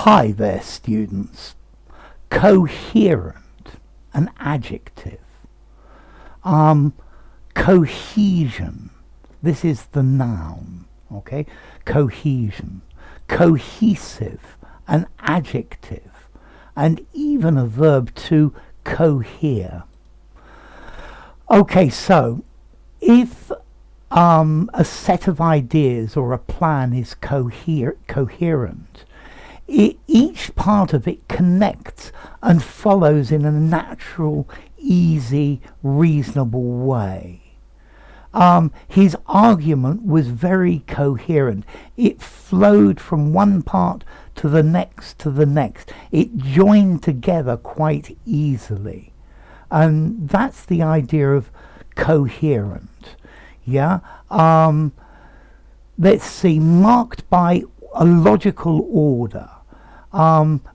Hi there, students. Coherent, an adjective. Cohesion, this is the noun, okay? Cohesion. Cohesive, an adjective, and even a verb to cohere. Okay, so if a set of ideas or a plan is coherent, each part of it connects and follows in a natural, easy, reasonable way. His argument was very coherent. It flowed from one part to the next to the next. It joined together quite easily. And that's the idea of coherent. Yeah? Let's see, marked by a logical order.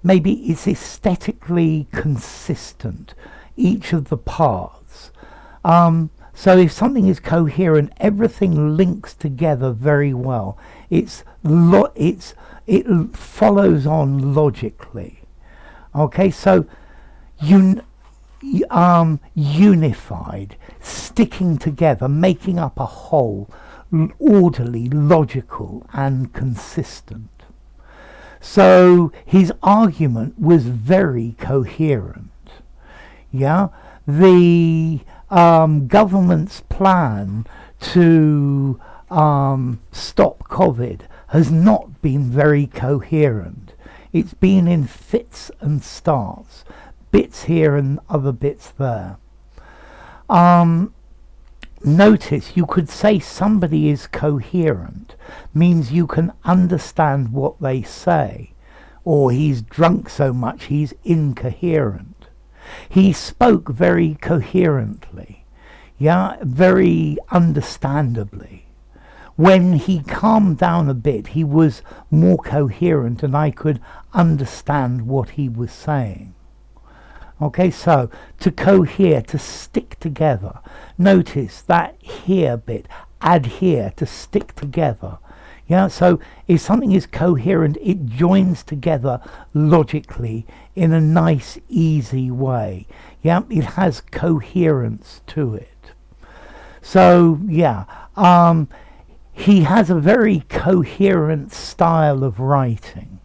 Maybe it's aesthetically consistent, each of the parts. So if something is coherent, everything links together very well. It follows on logically. Okay, so unified, sticking together, making up a whole, orderly, logical, and consistent. So his argument was very coherent. Yeah, the government's plan to stop COVID has not been very coherent. It's been in fits and starts, bits here and other bits there. Notice you could say somebody is coherent means you can understand what they say, or he's drunk so much he's incoherent. He spoke very coherently, yeah, very understandably. When he calmed down a bit, he was more coherent and I could understand what he was saying. Okay, so to cohere, to stick together. Notice that here bit, adhere, to stick together. Yeah, so if something is coherent, it joins together logically in a nice, easy way. Yeah, it has coherence to it. So, yeah, he has a very coherent style of writing.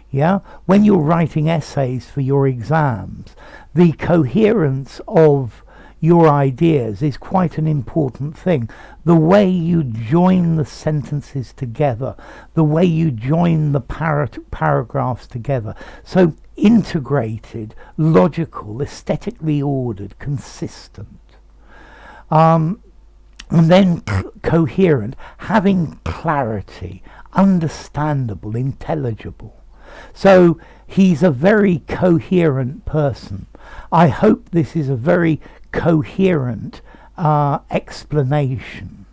Yeah, when you're writing essays for your exams, the coherence of your ideas is quite an important thing. The way you join the sentences together, the way you join the paragraphs together. So integrated, logical, aesthetically ordered, consistent. And then coherent, having clarity, understandable, intelligible. So he's a very coherent person. I hope this is a very coherent explanation.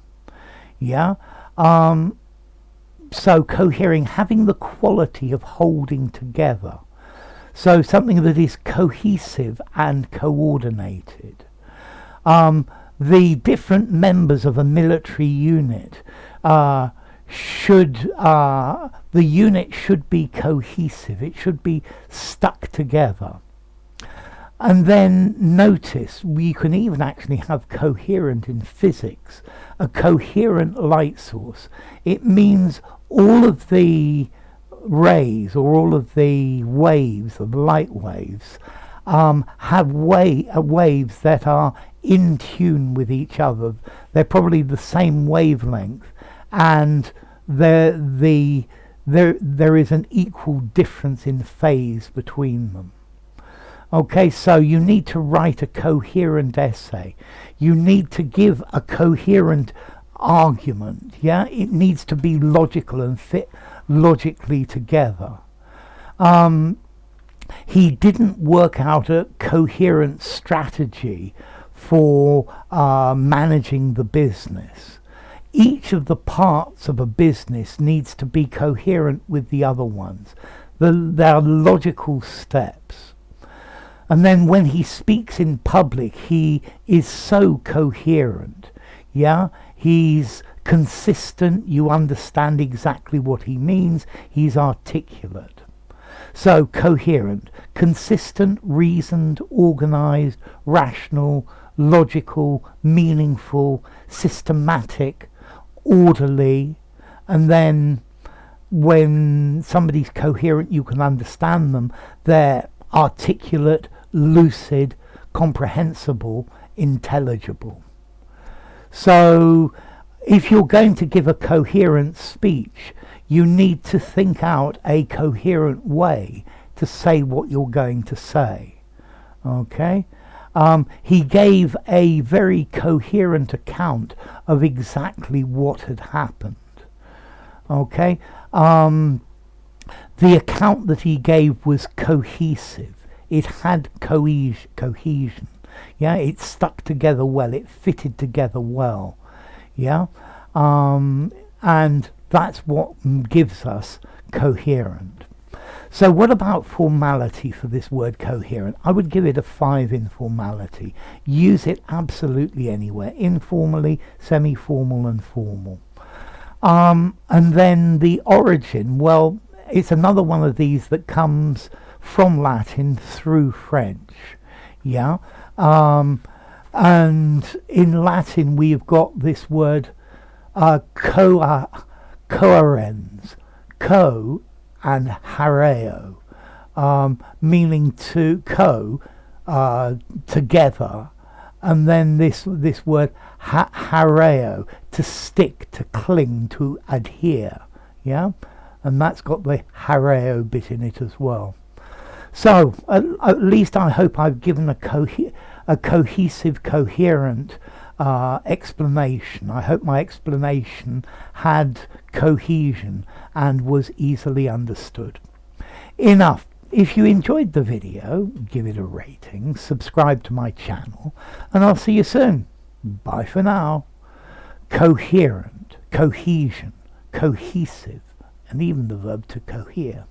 Yeah. So cohering, having the quality of holding together. So something that is cohesive and coordinated. The different members of a military unit the unit should be cohesive. It should be stuck together. And then notice we can even actually have coherent in physics, a coherent light source. It means all of the rays or all of the waves, of light waves, have waves that are in tune with each other. They're probably the same wavelength, and there is an equal difference in phase between them. Okay, so you need to write a coherent essay. You need to give a coherent argument. Yeah, it needs to be logical and fit logically together. He didn't work out a coherent strategy for managing the business. Each of the parts of a business needs to be coherent with the other ones. There are logical steps. And then when he speaks in public, he is so coherent. Yeah, he's consistent. You understand exactly what he means. He's articulate. So coherent, consistent, reasoned, organized, rational, logical, meaningful, systematic, orderly. And then when somebody's coherent, you can understand them. They're articulate, lucid, comprehensible, intelligible. So if you're going to give a coherent speech, you need to think out a coherent way to say what you're going to say. Okay? He gave a very coherent account of exactly what had happened. Okay? The account that he gave was cohesive. It had cohesion. Yeah, it stuck together well. It fitted together well. Yeah, and that's what gives us coherent. So what about formality for this word coherent? I would give it a 5 in formality. Use it absolutely anywhere, informally, semi-formal and formal. And then the origin, well, it's another one of these that comes from Latin through French. Yeah, and in Latin we've got this word coherens, co and hareo, meaning to together, and then this word hareo, to stick, to cling, to adhere. Yeah, and that's got the hareo bit in it as well. So at least I hope I've given a cohesive, coherent explanation. I hope my explanation had cohesion and was easily understood. Enough. If you enjoyed the video, give it a rating, subscribe to my channel, and I'll see you soon. Bye for now. Coherent, cohesion, cohesive, and even the verb to cohere.